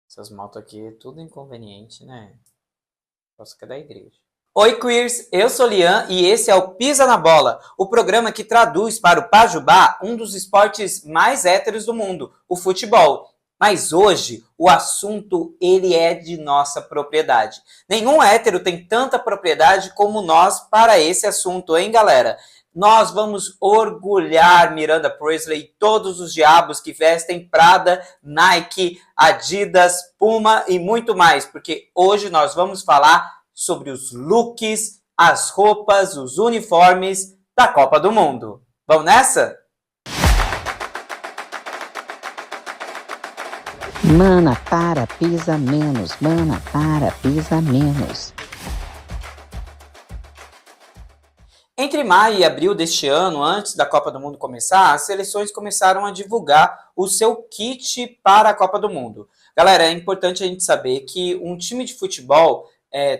Essas motos aqui, tudo inconveniente, né? Posso que é da igreja. Oi, queers! Eu sou Lian e esse é o Pisa na Bola, o programa que traduz para o Pajubá um dos esportes mais héteros do mundo, o futebol. Mas hoje o assunto ele é de nossa propriedade. Nenhum hétero tem tanta propriedade como nós para esse assunto, hein, galera? Nós vamos orgulhar Miranda Priestly e todos os diabos que vestem Prada, Nike, Adidas, Puma e muito mais, porque hoje nós vamos falar sobre os looks, as roupas, os uniformes da Copa do Mundo. Vamos nessa? Mana, para, pisa menos. Mana, para, pisa menos. Entre maio e abril deste ano, antes da Copa do Mundo começar, as seleções começaram a divulgar o seu kit para a Copa do Mundo. Galera, é importante a gente saber que um time de futebol,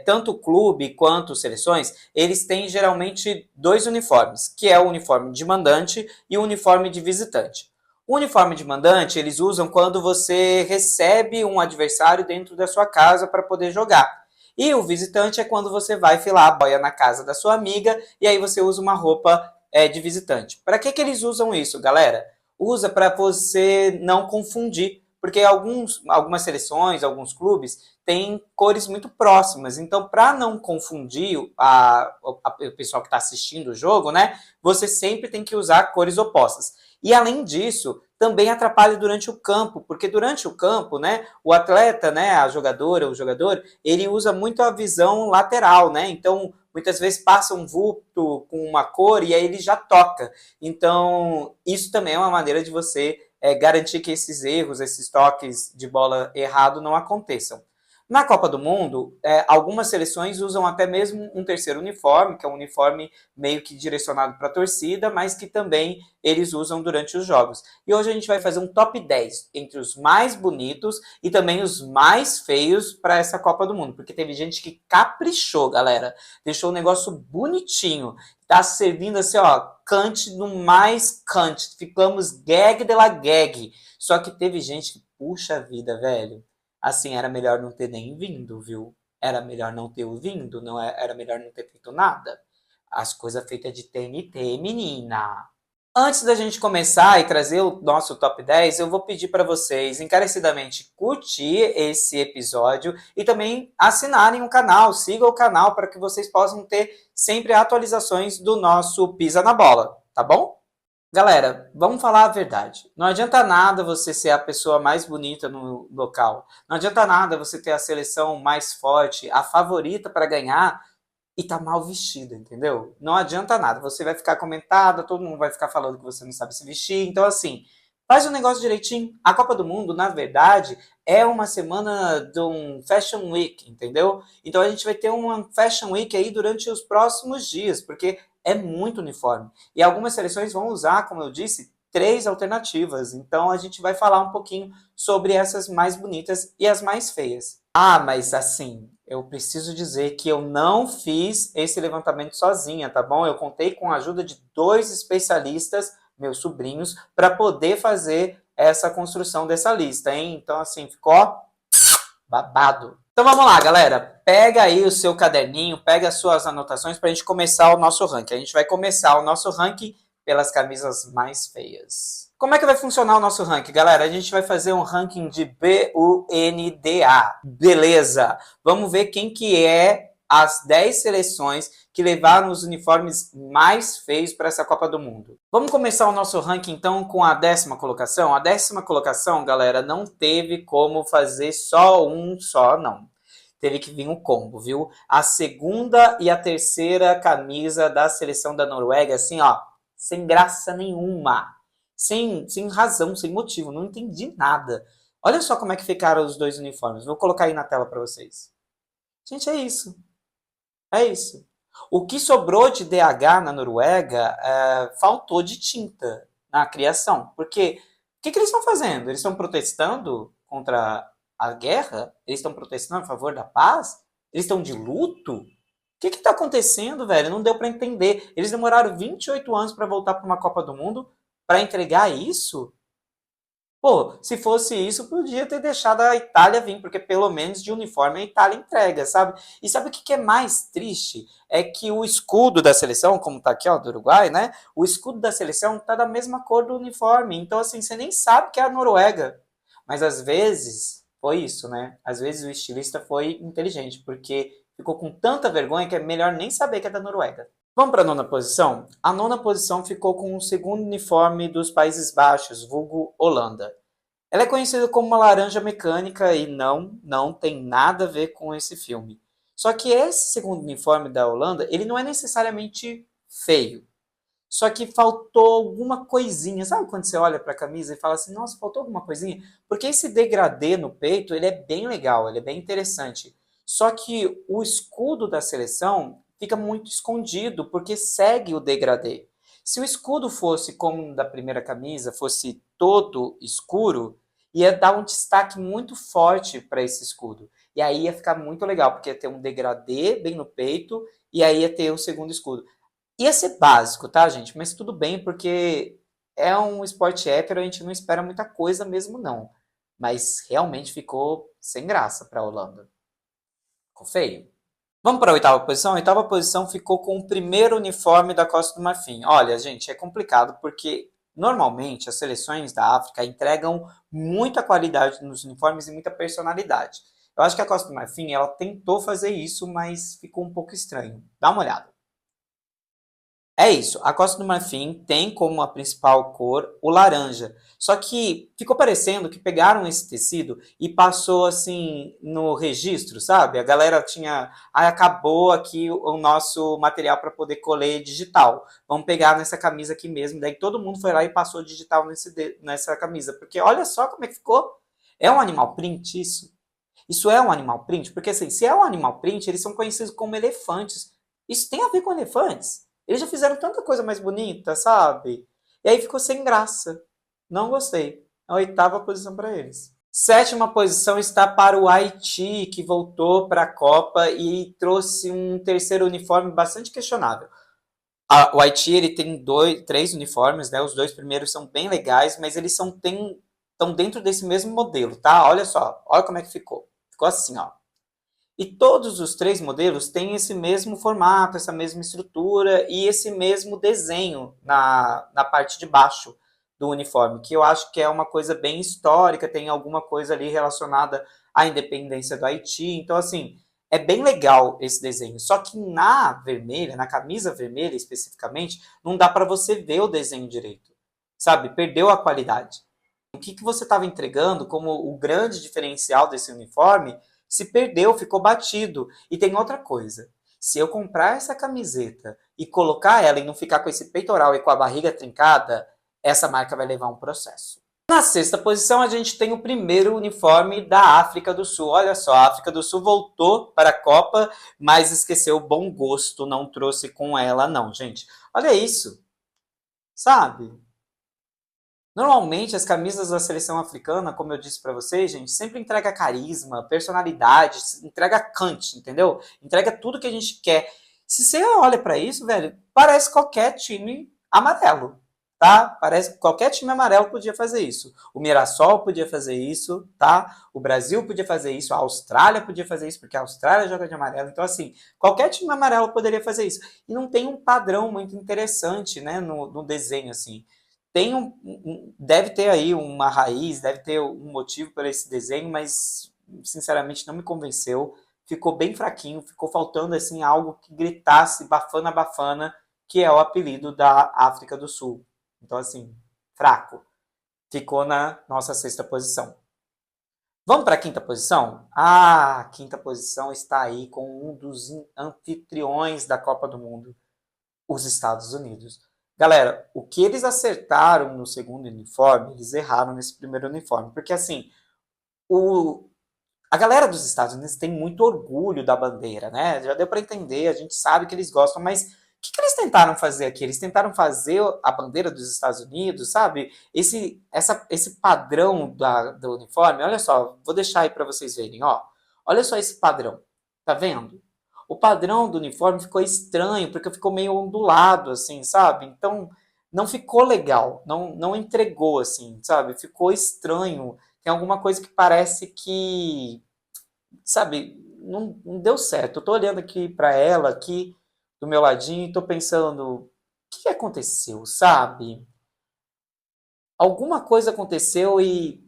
tanto o clube quanto seleções, eles têm geralmente dois uniformes, que é o uniforme de mandante e o uniforme de visitante. O uniforme de mandante eles usam quando você recebe um adversário dentro da sua casa para poder jogar. E o visitante é quando você vai filar a boia na casa da sua amiga e aí você usa uma roupa de visitante. Para que eles usam isso, galera? Usa para você não confundir, porque algumas seleções, alguns clubes têm cores muito próximas. Então, para não confundir o pessoal que está assistindo o jogo, né? Você sempre tem que usar cores opostas. E além disso, também atrapalha durante o campo, porque durante o campo, né, o atleta, né, a jogadora, o jogador, ele usa muito a visão lateral, né? Então, muitas vezes passa um vulto com uma cor e aí ele já toca. Então, isso também é uma maneira de você garantir que esses erros, esses toques de bola errado não aconteçam. Na Copa do Mundo, algumas seleções usam até mesmo um terceiro uniforme, que é um uniforme meio que direcionado para a torcida, mas que também eles usam durante os jogos. E hoje a gente vai fazer um top 10 entre os mais bonitos e também os mais feios para essa Copa do Mundo, porque teve gente que caprichou, galera. Deixou o negócio bonitinho. Tá servindo assim, ó, cante no mais cante. Ficamos gag de la gag. Só que teve gente que, puxa vida, velho. Assim, era melhor não ter nem vindo, viu? Era melhor não ter vindo, não era melhor não ter feito nada. As coisas feitas de TNT, menina. Antes da gente começar e trazer o nosso top 10, eu vou pedir para vocês encarecidamente curtir esse episódio e também assinarem o canal, sigam o canal para que vocês possam ter sempre atualizações do nosso Pisa na Bola, tá bom? Galera, vamos falar a verdade. Não adianta nada você ser a pessoa mais bonita no local. Não adianta nada você ter a seleção mais forte, a favorita para ganhar e tá mal vestida, entendeu? Não adianta nada. Você vai ficar comentada, todo mundo vai ficar falando que você não sabe se vestir. Então, assim, faz o negócio direitinho. A Copa do Mundo, na verdade, é uma semana de um Fashion Week, entendeu? Então a gente vai ter uma Fashion Week aí durante os próximos dias, porque é muito uniforme. E algumas seleções vão usar, como eu disse, três alternativas. Então a gente vai falar um pouquinho sobre essas mais bonitas e as mais feias. Ah, mas assim, eu preciso dizer que eu não fiz esse levantamento sozinha, tá bom? Eu contei com a ajuda de dois especialistas, meus sobrinhos, para poder fazer essa construção dessa lista, hein? Então, assim, ficou babado. Então vamos lá, galera. Pega aí o seu caderninho, pega as suas anotações para a gente começar o nosso ranking. A gente vai começar o nosso ranking pelas camisas mais feias. Como é que vai funcionar o nosso ranking, galera? A gente vai fazer um ranking de BUNDA. Beleza. Vamos ver quem que é as 10 seleções que levaram os uniformes mais feios para essa Copa do Mundo. Vamos começar o nosso ranking então com a 10ª colocação. A 10ª colocação, galera, não teve como fazer só um só, não. Teve que vir um combo, viu? A segunda e a terceira camisa da seleção da Noruega, assim, ó, sem graça nenhuma. Sem razão, sem motivo. Não entendi nada. Olha só como é que ficaram os dois uniformes. Vou colocar aí na tela para vocês. Gente, é isso. É isso. O que sobrou de DH na Noruega faltou de tinta na criação. Porque o que eles estão fazendo? Eles estão protestando contra a guerra? Eles estão protestando a favor da paz? Eles estão de luto? O que está acontecendo, velho? Não deu para entender. Eles demoraram 28 anos para voltar para uma Copa do Mundo para entregar isso? Pô, se fosse isso, podia ter deixado a Itália vir, porque pelo menos de uniforme a Itália entrega, sabe? E sabe o que é mais triste? É que o escudo da seleção, como tá aqui, ó, do Uruguai, né? O escudo da seleção tá da mesma cor do uniforme. Então, assim, você nem sabe que é a Noruega. Mas às vezes foi isso, né? Às vezes o estilista foi inteligente, porque ficou com tanta vergonha que é melhor nem saber que é da Noruega. Vamos para a nona posição? A nona posição ficou com o segundo uniforme dos Países Baixos, vulgo Holanda. Ela é conhecida como uma laranja mecânica e não tem nada a ver com esse filme. Só que esse segundo uniforme da Holanda, ele não é necessariamente feio. Só que faltou alguma coisinha. Sabe quando você olha para a camisa e fala assim, nossa, faltou alguma coisinha? Porque esse degradê no peito, ele é bem legal, ele é bem interessante. Só que o escudo da seleção fica muito escondido, porque segue o degradê. Se o escudo fosse como o da primeira camisa, fosse todo escuro, ia dar um destaque muito forte para esse escudo. E aí ia ficar muito legal, porque ia ter um degradê bem no peito, e aí ia ter o segundo escudo. Ia ser básico, tá, gente? Mas tudo bem, porque é um esporte hétero, a gente não espera muita coisa mesmo, não. Mas realmente ficou sem graça para a Holanda. Ficou feio. Vamos para a oitava posição? A oitava posição ficou com o primeiro uniforme da Costa do Marfim. Olha, gente, é complicado porque normalmente as seleções da África entregam muita qualidade nos uniformes e muita personalidade. Eu acho que a Costa do Marfim ela tentou fazer isso, mas ficou um pouco estranho. Dá uma olhada. É isso. A Costa do Marfim tem como a principal cor o laranja. Só que ficou parecendo que pegaram esse tecido e passou assim no registro, sabe? A galera tinha. Ah, acabou aqui o nosso material para poder colher digital. Vamos pegar nessa camisa aqui mesmo. Daí todo mundo foi lá e passou digital nessa camisa. Porque olha só como é que ficou. É um animal print isso? Isso é um animal print? Porque assim, se é um animal print, eles são conhecidos como elefantes. Isso tem a ver com elefantes? Eles já fizeram tanta coisa mais bonita, sabe? E aí ficou sem graça. Não gostei. A oitava posição para eles. Sétima posição está para o Haiti, que voltou para a Copa e trouxe um terceiro uniforme bastante questionável. O Haiti ele tem três uniformes, né? Os dois primeiros são bem legais, mas eles estão dentro desse mesmo modelo, tá? Olha só, olha como é que ficou. Ficou assim, ó. E todos os três modelos têm esse mesmo formato, essa mesma estrutura e esse mesmo desenho na parte de baixo do uniforme, que eu acho que é uma coisa bem histórica, tem alguma coisa ali relacionada à independência do Haiti. Então, assim, é bem legal esse desenho. Só que na vermelha, na camisa vermelha especificamente, não dá para você ver o desenho direito. Sabe? Perdeu a qualidade. O que você estava entregando como o grande diferencial desse uniforme se perdeu, ficou batido. E tem outra coisa. Se eu comprar essa camiseta e colocar ela e não ficar com esse peitoral e com a barriga trincada, essa marca vai levar um processo. Na sexta posição, a gente tem o primeiro uniforme da África do Sul. Olha só, a África do Sul voltou para a Copa, mas esqueceu o bom gosto, não trouxe com ela, não, gente. Olha isso, sabe? Normalmente, as camisas da seleção africana, como eu disse pra vocês, gente, sempre entrega carisma, personalidade, entrega cante, entendeu? Entrega tudo que a gente quer. Se você olha pra isso, velho, parece qualquer time amarelo, tá? Parece que qualquer time amarelo podia fazer isso. O Mirassol podia fazer isso, tá? O Brasil podia fazer isso, a Austrália podia fazer isso, porque a Austrália joga de amarelo. Então, assim, qualquer time amarelo poderia fazer isso. E não tem um padrão muito interessante, né, no desenho, assim. Deve ter aí uma raiz, deve ter um motivo para esse desenho, mas sinceramente não me convenceu. Ficou bem fraquinho, ficou faltando assim algo que gritasse Bafana Bafana, que é o apelido da África do Sul. Então assim, fraco. Ficou na nossa sexta posição. Vamos para a quinta posição? Ah, a quinta posição está aí com um dos anfitriões da Copa do Mundo, os Estados Unidos. Galera, o que eles acertaram no segundo uniforme, eles erraram nesse primeiro uniforme. Porque, assim, o, a galera dos Estados Unidos tem muito orgulho da bandeira, né? Já deu para entender, a gente sabe que eles gostam, mas o que eles tentaram fazer aqui? Eles tentaram fazer a bandeira dos Estados Unidos, sabe? Esse padrão do uniforme, olha só, vou deixar aí para vocês verem, ó. Olha só esse padrão, tá vendo? O padrão do uniforme ficou estranho, porque ficou meio ondulado, assim, sabe? Então, não ficou legal, não entregou, assim, sabe? Ficou estranho. Tem alguma coisa que parece que, sabe, não deu certo. Eu tô olhando aqui pra ela, aqui do meu ladinho, e tô pensando, o que aconteceu, sabe? Alguma coisa aconteceu e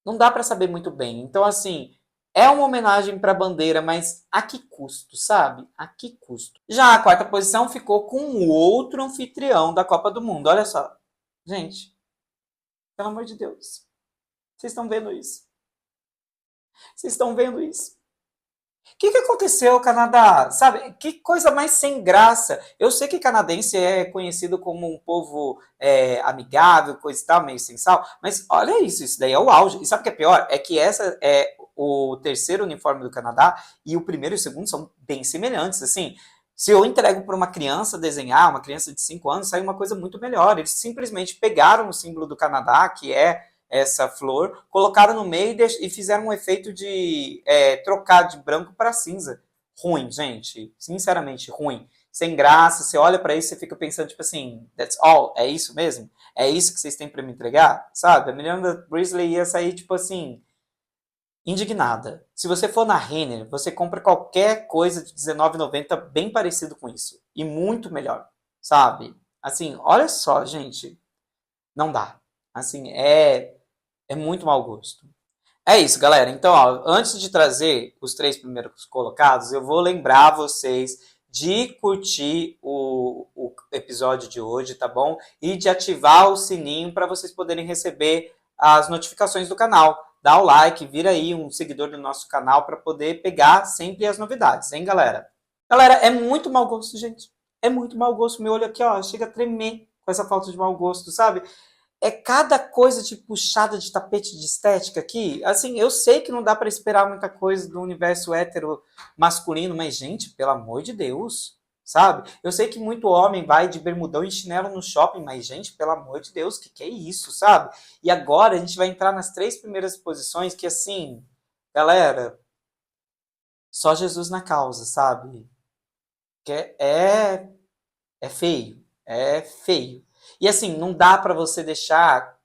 não dá pra saber muito bem. Então, assim, é uma homenagem pra bandeira, mas a que custo, sabe? A que custo? Já a quarta posição ficou com o outro anfitrião da Copa do Mundo. Olha só. Gente, pelo amor de Deus. Vocês estão vendo isso? Vocês estão vendo isso? O que aconteceu, Canadá? Sabe, que coisa mais sem graça. Eu sei que canadense é conhecido como um povo amigável, coisa e tal, meio sem sal, mas olha isso, isso daí é o auge. E sabe o que é pior? É que essa é o terceiro uniforme do Canadá e o primeiro e o segundo são bem semelhantes, assim. Se eu entrego para uma criança desenhar, uma criança de 5 anos, sai uma coisa muito melhor. Eles simplesmente pegaram o símbolo do Canadá, que é essa flor, colocaram no meio e fizeram um efeito de trocar de branco para cinza. Ruim, gente. Sinceramente, ruim. Sem graça, você olha para isso e fica pensando, tipo assim, that's all? É isso mesmo? É isso que vocês têm para me entregar? Sabe? A Miranda Priestley ia sair, tipo assim, indignada. Se você for na Renner, você compra qualquer coisa de R$19,90 bem parecido com isso. E muito melhor, sabe? Assim, olha só, gente. Não dá. Assim, é muito mau gosto. É isso, galera. Então, ó, antes de trazer os 3 primeiros colocados, eu vou lembrar vocês de curtir o episódio de hoje, tá bom? E de ativar o sininho para vocês poderem receber as notificações do canal. Dá o like, vira aí um seguidor do nosso canal para poder pegar sempre as novidades, hein, galera? Galera, é muito mau gosto, gente. É muito mau gosto. Meu olho aqui, ó, chega a tremer com essa falta de mau gosto, sabe? É cada coisa de puxada de tapete de estética aqui. Assim, eu sei que não dá para esperar muita coisa do universo hétero masculino, mas, gente, pelo amor de Deus, sabe? Eu sei que muito homem vai de bermudão e chinelo no shopping, mas, gente, pelo amor de Deus, que é isso, sabe? E agora a gente vai entrar nas 3 primeiras posições que, assim, galera, só Jesus na causa, sabe? Que é feio, é feio. E assim, não dá para você deixar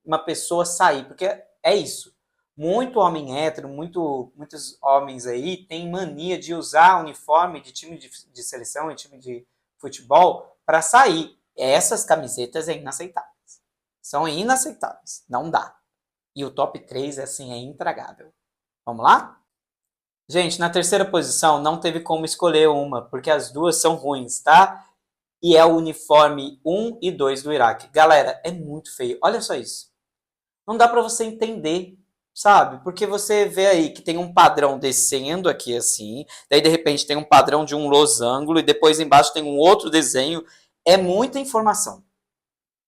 uma pessoa sair, porque é isso. Muito homem hétero, muitos homens aí têm mania de usar uniforme de time de seleção e time de futebol para sair. Essas camisetas é inaceitáveis. São inaceitáveis. Não dá. E o top 3 assim, é intragável. Vamos lá? Gente, na terceira posição não teve como escolher uma, porque as duas são ruins, tá? E é o uniforme 1 e 2 do Iraque. Galera, é muito feio. Olha só isso. Não dá para você entender, sabe? Porque você vê aí que tem um padrão descendo aqui assim, daí de repente tem um padrão de um losango e depois embaixo tem um outro desenho. É muita informação.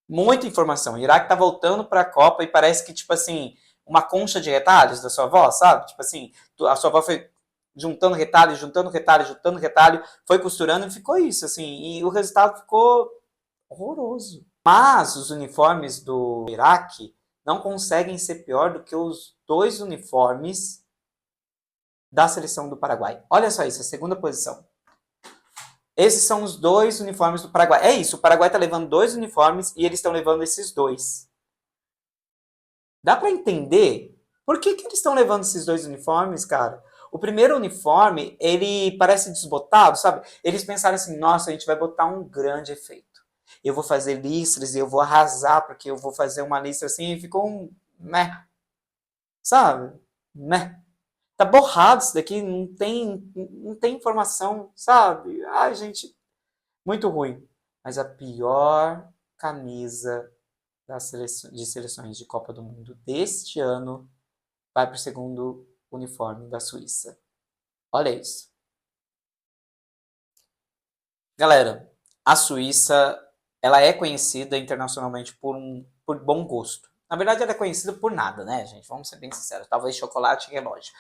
Muita informação. O Iraque tá voltando para a Copa e parece que, tipo assim, uma concha de retalhos da sua avó, sabe? Tipo assim, a sua avó foi juntando retalho, juntando retalho, juntando retalho, foi costurando e ficou isso, assim. E o resultado ficou horroroso. Mas os uniformes do Iraque não conseguem ser pior do que os 2 uniformes da seleção do Paraguai. Olha só isso, a segunda posição. Esses são os 2 uniformes do Paraguai. É isso, o Paraguai está levando 2 uniformes e eles estão levando esses 2. Dá para entender por que eles estão levando esses 2 uniformes, cara? O primeiro uniforme, ele parece desbotado, sabe? Eles pensaram assim, nossa, a gente vai botar um grande efeito. Eu vou fazer listras e eu vou arrasar, porque eu vou fazer uma listra assim e ficou um meh, sabe? Meh. Tá borrado isso daqui, não tem informação, sabe? Ai, gente, muito ruim. Mas a pior camisa de seleções de Copa do Mundo deste ano vai para o segundo uniforme da Suíça. Olha isso. Galera, a Suíça ela é conhecida internacionalmente por bom gosto. Na verdade, ela é conhecida por nada, né, gente? Vamos ser bem sinceros. Talvez chocolate e relógio.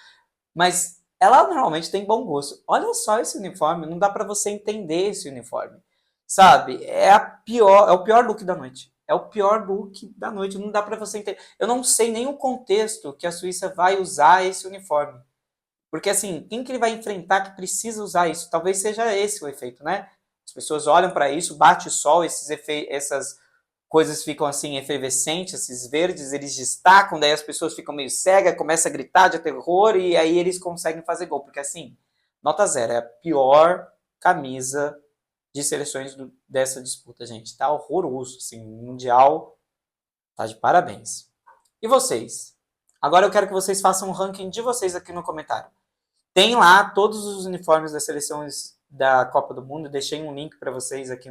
Mas ela normalmente tem bom gosto. Olha só esse uniforme, não dá para você entender esse uniforme. Sabe? É o pior look da noite. É o pior look da noite, não dá para você entender. Eu não sei nem o contexto que a Suíça vai usar esse uniforme. Porque assim, quem que ele vai enfrentar que precisa usar isso? Talvez seja esse o efeito, né? As pessoas olham para isso, bate sol, essas coisas ficam assim efervescentes, esses verdes, eles destacam, daí as pessoas ficam meio cegas, começam a gritar de terror e aí eles conseguem fazer gol. Porque assim, nota zero, é a pior camisa de seleções dessa disputa, gente. Tá horroroso, assim, mundial tá de parabéns. E vocês? Agora eu quero que vocês façam um ranking de vocês aqui no comentário. Tem lá todos os uniformes das seleções da Copa do Mundo. Deixei um link para vocês aqui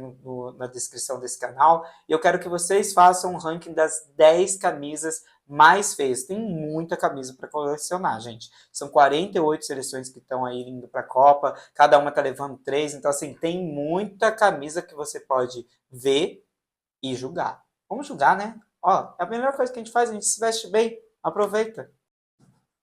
na descrição desse canal. E eu quero que vocês façam um ranking das 10 camisas mais feias. Tem muita camisa para colecionar, gente. São 48 seleções que estão aí indo para a Copa. Cada uma está levando 3. Então, assim, tem muita camisa que você pode ver e julgar. Vamos julgar, né? Ó, é a melhor coisa que a gente faz. A gente se veste bem. Aproveita.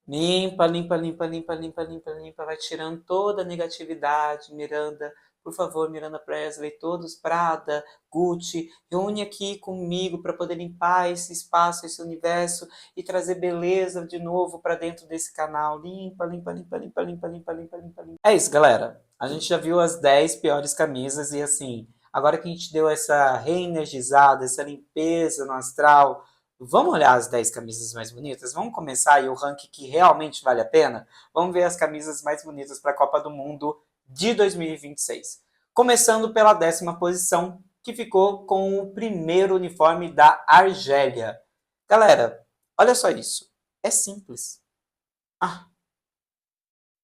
Limpa, limpa, limpa, limpa, limpa, limpa, limpa. Vai tirando toda a negatividade, Miranda. Por favor, Miranda Presley, todos, Prada, Gucci, reúne aqui comigo para poder limpar esse espaço, esse universo e trazer beleza de novo para dentro desse canal. Limpa, limpa, limpa, limpa, limpa, limpa, limpa, limpa, limpa. É isso, galera. A gente já viu as 10 piores camisas e assim, agora que a gente deu essa reenergizada, essa limpeza no astral, vamos olhar as 10 camisas mais bonitas? Vamos começar aí o ranking que realmente vale a pena? Vamos ver as camisas mais bonitas para a Copa do Mundo de 2026. Começando pela 10ª posição, que ficou com o primeiro uniforme da Argélia. Galera, olha só isso. É simples.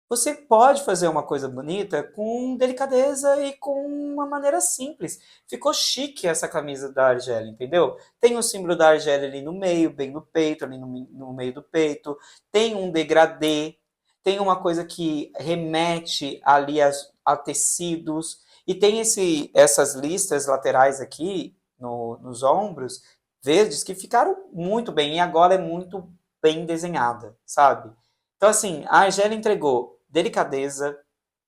Você pode fazer uma coisa bonita com delicadeza e com uma maneira simples. Ficou chique essa camisa da Argélia, entendeu? Tem o símbolo da Argélia ali no meio, bem no peito, ali no meio do peito. Tem um degradê. Tem uma coisa que remete ali a tecidos. E tem essas listas laterais aqui nos ombros verdes que ficaram muito bem. E agora é muito bem desenhada, sabe? Então, assim, a Argélia entregou delicadeza,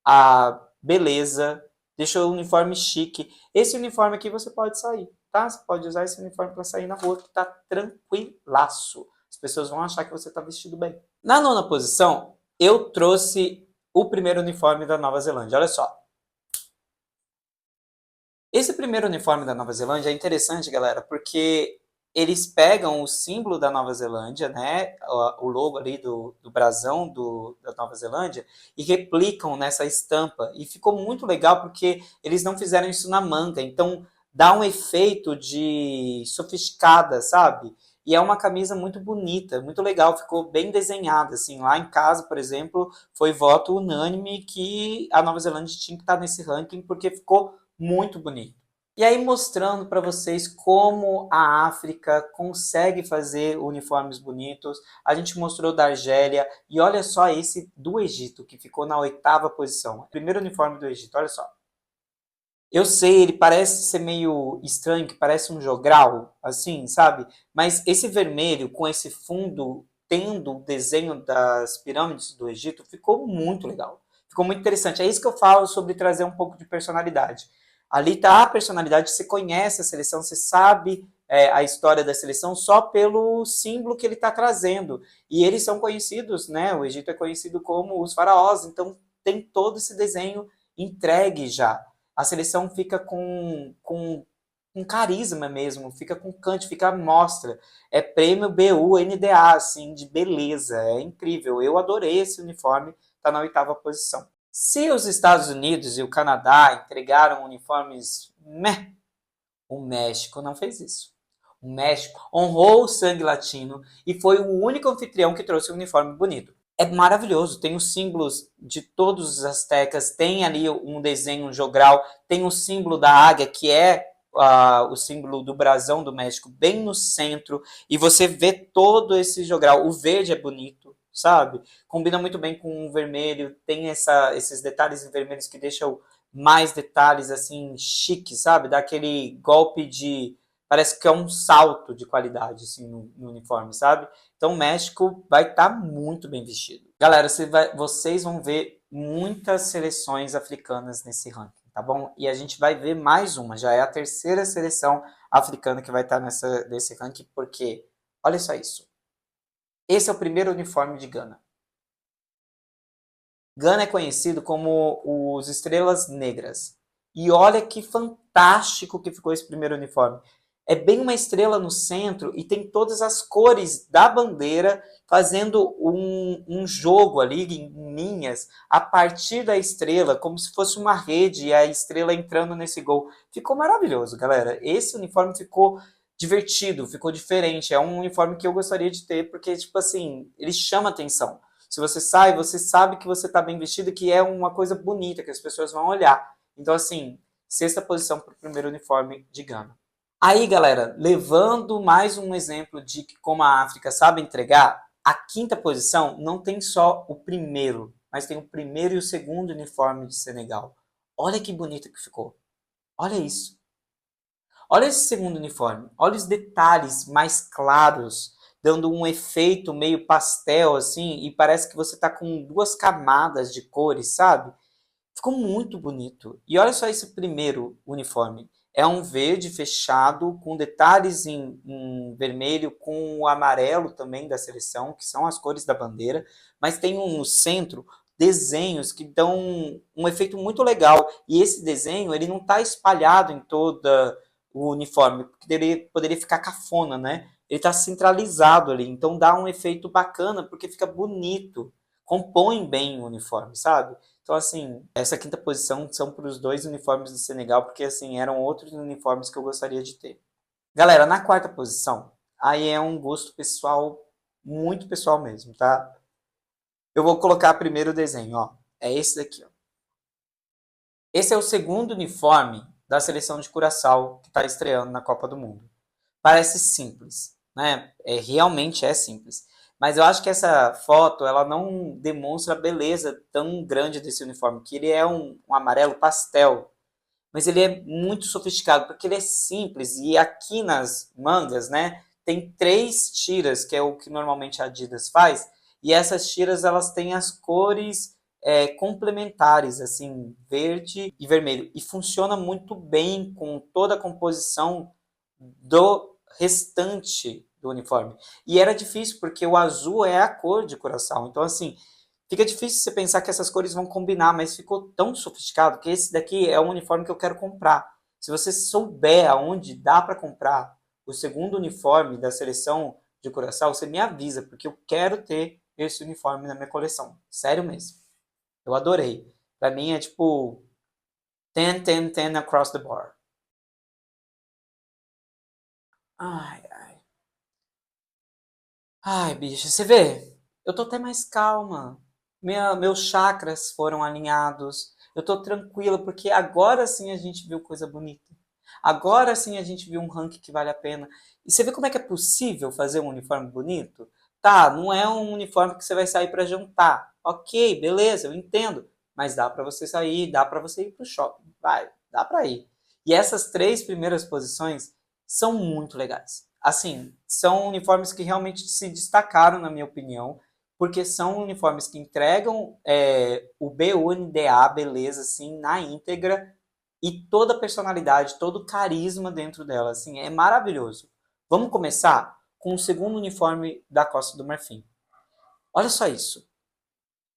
a beleza, deixou o uniforme chique. Esse uniforme aqui você pode sair, tá? Você pode usar esse uniforme para sair na rua, que tá tranquilaço. As pessoas vão achar que você tá vestido bem. Na 9ª posição, eu trouxe o primeiro uniforme da Nova Zelândia. Olha só. Esse primeiro uniforme da Nova Zelândia é interessante, galera, porque eles pegam o símbolo da Nova Zelândia, né, o logo ali do brasão da Nova Zelândia, e replicam nessa estampa. E ficou muito legal porque eles não fizeram isso na manga, então dá um efeito de sofisticada, sabe? E é uma camisa muito bonita, muito legal, ficou bem desenhada, assim. Lá em casa, por exemplo, foi voto unânime que a Nova Zelândia tinha que estar nesse ranking porque ficou muito bonito. E aí mostrando para vocês como a África consegue fazer uniformes bonitos. A gente mostrou da Argélia e olha só esse do Egito, que ficou na 8ª posição. Primeiro uniforme do Egito, olha só. Eu sei, ele parece ser meio estranho, que parece um jogral, assim, sabe? Mas esse vermelho com esse fundo tendo o desenho das pirâmides do Egito ficou muito legal. Ficou muito interessante. É isso que eu falo sobre trazer um pouco de personalidade. Ali está a personalidade, você conhece a seleção, você sabe a história da seleção só pelo símbolo que ele está trazendo. E eles são conhecidos, né? O Egito é conhecido como os faraós, então tem todo esse desenho entregue já. A seleção fica com carisma mesmo, fica com cante, fica mostra. É prêmio BUNDA, assim, de beleza. É incrível. Eu adorei esse uniforme, está na 8ª posição. Se os Estados Unidos e o Canadá entregaram uniformes, o México não fez isso. O México honrou o sangue latino e foi o único anfitrião que trouxe um uniforme bonito. É maravilhoso, tem os símbolos de todos os astecas, tem ali um desenho jogral, tem o símbolo da águia, que é o símbolo do brasão do México, bem no centro, e você vê todo esse jogral. O verde é bonito, sabe? Combina muito bem com o vermelho, tem esses detalhes em vermelhos que deixam mais detalhes, assim, chiques, sabe? Dá aquele golpe de... Parece que é um salto de qualidade, assim, no uniforme, sabe? Então o México vai estar muito bem vestido. Galera, vocês vão ver muitas seleções africanas nesse ranking, tá bom? E a gente vai ver mais uma, já é a 3ª seleção africana que vai estar nesse ranking, porque, olha só isso. Esse é o primeiro uniforme de Gana. Gana é conhecido como os Estrelas Negras. E olha que fantástico que ficou esse primeiro uniforme. É bem uma estrela no centro e tem todas as cores da bandeira fazendo um jogo ali em linhas a partir da estrela, como se fosse uma rede e a estrela entrando nesse gol. Ficou maravilhoso, galera. Esse uniforme ficou divertido, ficou diferente. É um uniforme que eu gostaria de ter, porque, tipo assim, ele chama atenção. Se você sai, você sabe que você está bem vestido, que é uma coisa bonita, que as pessoas vão olhar. Então, assim, sexta posição para o primeiro uniforme de Gana. Aí, galera, levando mais um exemplo de como a África sabe entregar, a quinta posição não tem só o primeiro, mas tem o primeiro e o segundo uniforme de Senegal. Olha que bonito que ficou. Olha isso. Olha esse segundo uniforme. Olha os detalhes mais claros, dando um efeito meio pastel, assim, e parece que você tá com duas camadas de cores, sabe? Ficou muito bonito. E olha só esse primeiro uniforme. É um verde fechado com detalhes em vermelho com o amarelo também da seleção, que são as cores da bandeira, mas tem no centro desenhos que dão um efeito muito legal. E esse desenho ele não está espalhado em toda o uniforme, porque ele poderia ficar cafona, né? Ele está centralizado ali, então dá um efeito bacana porque fica bonito, compõe bem o uniforme, sabe? Então, assim, essa quinta posição são para os dois uniformes do Senegal, porque, assim, eram outros uniformes que eu gostaria de ter. Galera, na quarta posição, aí é um gosto pessoal, muito pessoal mesmo, tá? Eu vou colocar primeiro o desenho, ó. É esse daqui, ó. Esse é o segundo uniforme da seleção de Curaçao que está estreando na Copa do Mundo. Parece simples, né? Realmente é simples. Mas eu acho que essa foto ela não demonstra a beleza tão grande desse uniforme, que ele é um amarelo pastel, mas ele é muito sofisticado, porque ele é simples, e aqui nas mangas, né, tem três tiras, que é o que normalmente a Adidas faz, e essas tiras elas têm as cores complementares, assim, verde e vermelho, e funciona muito bem com toda a composição do restante do uniforme. E era difícil, porque o azul é a cor de Curaçao, então assim, fica difícil você pensar que essas cores vão combinar, mas ficou tão sofisticado que esse daqui é um uniforme que eu quero comprar. Se você souber aonde dá para comprar o segundo uniforme da seleção de Curaçao, você me avisa, porque eu quero ter esse uniforme na minha coleção. Sério mesmo. Eu adorei. Para mim é tipo 10, 10, 10 across the board. Ai, ai. Ai, bicho, você vê? Eu tô até mais calma. Meus chakras foram alinhados. Eu tô tranquila, porque agora sim a gente viu coisa bonita. Agora sim a gente viu um ranking que vale a pena. E você vê como é que é possível fazer um uniforme bonito? Tá, não é um uniforme que você vai sair para jantar. Ok, beleza, eu entendo. Mas dá para você sair, dá para você ir pro shopping. Vai, dá para ir. E essas três primeiras posições são muito legais. Assim, são uniformes que realmente se destacaram, na minha opinião, porque são uniformes que entregam o BUNDA, beleza, assim, na íntegra, e toda a personalidade, todo o carisma dentro dela, assim, é maravilhoso. Vamos começar com o segundo uniforme da Costa do Marfim. Olha só isso.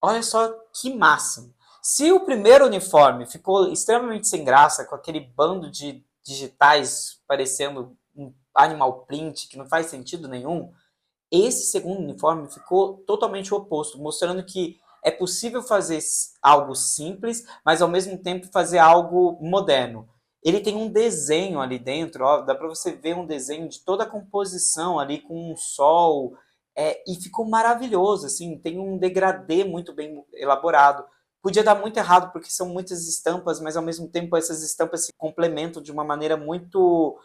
Olha só que máximo. Se o primeiro uniforme ficou extremamente sem graça, com aquele bando de digitais parecendo um animal print que não faz sentido nenhum, esse segundo uniforme ficou totalmente o oposto, mostrando que é possível fazer algo simples, mas ao mesmo tempo fazer algo moderno. Ele tem um desenho ali dentro, ó, dá para você ver um desenho de toda a composição ali com um sol, e ficou maravilhoso, assim, tem um degradê muito bem elaborado. Podia dar muito errado porque são muitas estampas, mas ao mesmo tempo essas estampas se complementam de uma maneira muito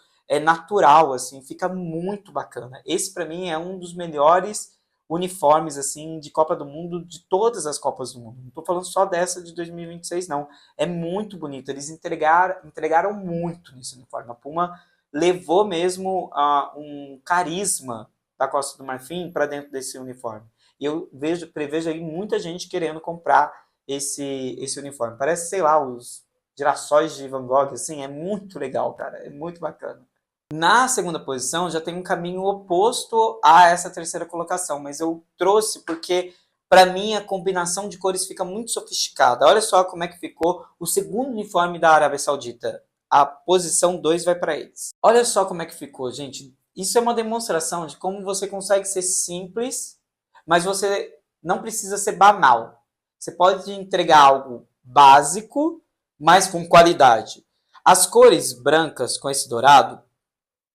natural, assim, fica muito bacana. Esse para mim é um dos melhores uniformes assim de Copa do Mundo de todas as Copas do Mundo. Não estou falando só dessa de 2026 não. É muito bonito. Eles entregaram muito nesse uniforme. A Puma levou mesmo um carisma da Costa do Marfim para dentro desse uniforme. E eu prevejo aí muita gente querendo comprar esse uniforme. Parece, sei lá, os girassóis de Van Gogh, assim, é muito legal, cara, é muito bacana. Na segunda posição já tem um caminho oposto a essa terceira colocação, mas eu trouxe porque Para mim, a combinação de cores fica muito sofisticada. Olha só como é que ficou o segundo uniforme da Arábia Saudita. A posição 2 vai para eles. Olha só como é que ficou, gente. Isso é uma demonstração de como você consegue ser simples, mas você não precisa ser banal. Você pode entregar algo básico, mas com qualidade. As cores brancas com esse dourado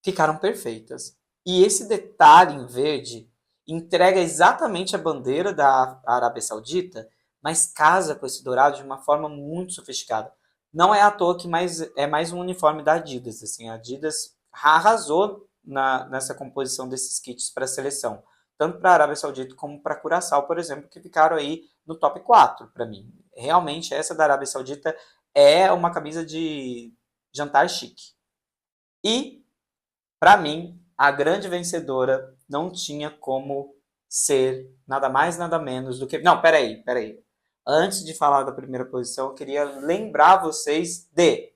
ficaram perfeitas. E esse detalhe em verde entrega exatamente a bandeira da Arábia Saudita, mas casa com esse dourado de uma forma muito sofisticada. Não é à toa que é mais um uniforme da Adidas. Assim, a Adidas arrasou nessa composição desses kits para a seleção. Tanto para a Arábia Saudita como para a Curaçao, por exemplo, que ficaram aí no top 4 para mim. Realmente, essa da Arábia Saudita é uma camisa de jantar chique. E, para mim, a grande vencedora não tinha como ser nada mais, nada menos do que... Não, peraí. Antes de falar da primeira posição, eu queria lembrar vocês de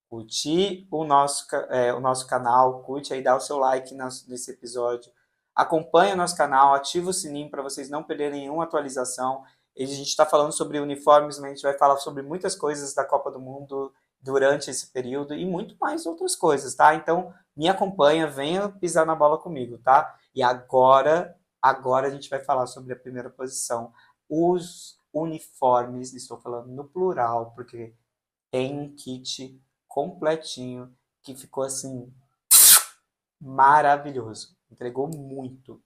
curtir o nosso canal, curte aí, dá o seu like nesse episódio, acompanha o nosso canal, ativa o sininho para vocês não perderem nenhuma atualização. A gente está falando sobre uniformes, mas a gente vai falar sobre muitas coisas da Copa do Mundo durante esse período e muito mais outras coisas, tá? Então, me acompanha, venha pisar na bola comigo, tá? E agora a gente vai falar sobre a primeira posição, os uniformes, estou falando no plural, porque tem um kit completinho que ficou assim maravilhoso. Entregou muita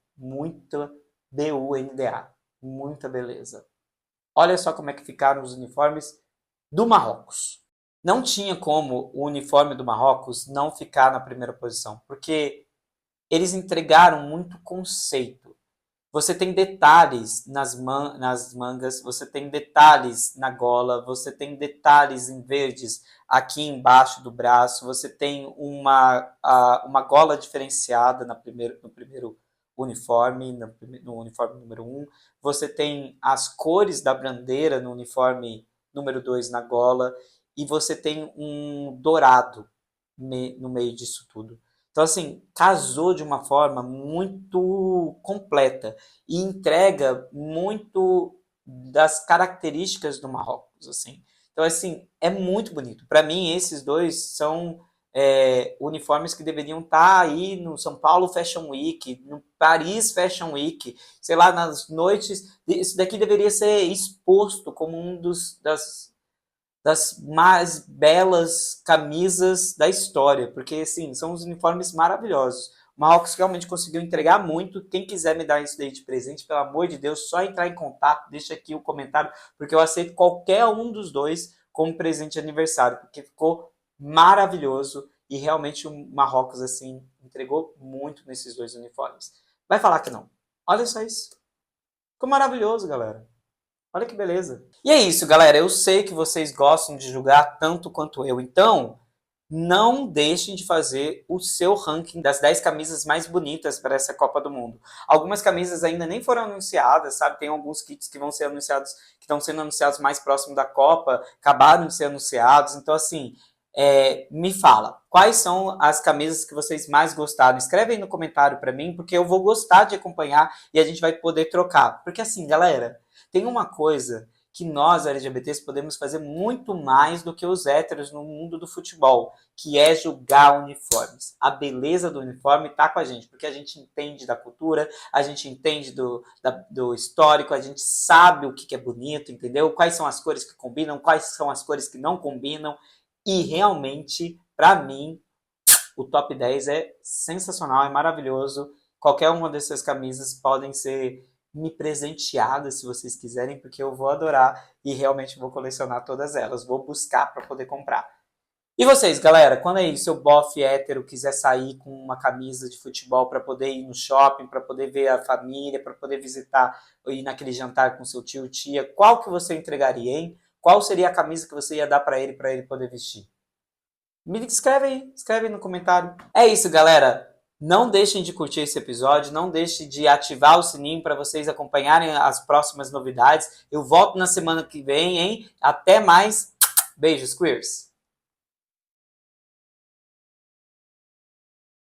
BUNDA, muita beleza. Olha só como é que ficaram os uniformes do Marrocos. Não tinha como o uniforme do Marrocos não ficar na primeira posição, porque eles entregaram muito conceito. Você tem detalhes nas mangas, você tem detalhes na gola, você tem detalhes em verdes aqui embaixo do braço, você tem uma gola diferenciada no primeiro uniforme, no uniforme número 1, você tem as cores da bandeira no uniforme número 2 na gola, e você tem um dourado no meio disso tudo. Então, assim, casou de uma forma muito completa e entrega muito das características do Marrocos, assim. Então, assim, é muito bonito. Para mim, esses dois são uniformes que deveriam estar aí no São Paulo Fashion Week, no Paris Fashion Week, sei lá, nas noites. Isso daqui deveria ser exposto como um das mais belas camisas da história, porque, assim, são os uniformes maravilhosos. O Marrocos realmente conseguiu entregar muito. Quem quiser me dar isso daí de presente, pelo amor de Deus, só entrar em contato, deixa aqui o comentário, porque eu aceito qualquer um dos dois como presente de aniversário, porque ficou maravilhoso e realmente o Marrocos, assim, entregou muito nesses dois uniformes. Vai falar que não. Olha só isso. Ficou maravilhoso, galera. Olha que beleza. E é isso, galera. Eu sei que vocês gostam de julgar tanto quanto eu. Então, não deixem de fazer o seu ranking das 10 camisas mais bonitas para essa Copa do Mundo. Algumas camisas ainda nem foram anunciadas, sabe? Tem alguns kits que vão ser anunciados, que estão sendo anunciados mais próximo da Copa, acabaram de ser anunciados. Então, assim, me fala, quais são as camisas que vocês mais gostaram? Escreve aí no comentário para mim, porque eu vou gostar de acompanhar e a gente vai poder trocar. Porque assim, galera, tem uma coisa que nós, LGBTs, podemos fazer muito mais do que os héteros no mundo do futebol, que é julgar uniformes. A beleza do uniforme está com a gente, porque a gente entende da cultura, a gente entende do histórico, a gente sabe o que é bonito, entendeu? Quais são as cores que combinam, quais são as cores que não combinam. E realmente, para mim, o top 10 é sensacional, é maravilhoso. Qualquer uma dessas camisas podem ser me presenteadas, se vocês quiserem, porque eu vou adorar e realmente vou colecionar todas elas. Vou buscar para poder comprar. E vocês, galera, quando aí seu bofe hétero quiser sair com uma camisa de futebol para poder ir no shopping, para poder ver a família, para poder visitar, ir naquele jantar com seu tio, tia, qual que você entregaria, hein? Qual seria a camisa que você ia dar para ele poder vestir? Me escreve aí, escreve aí no comentário. É isso, galera. Não deixem de curtir esse episódio, não deixem de ativar o sininho para vocês acompanharem as próximas novidades. Eu volto na semana que vem, hein? Até mais. Beijos, queers!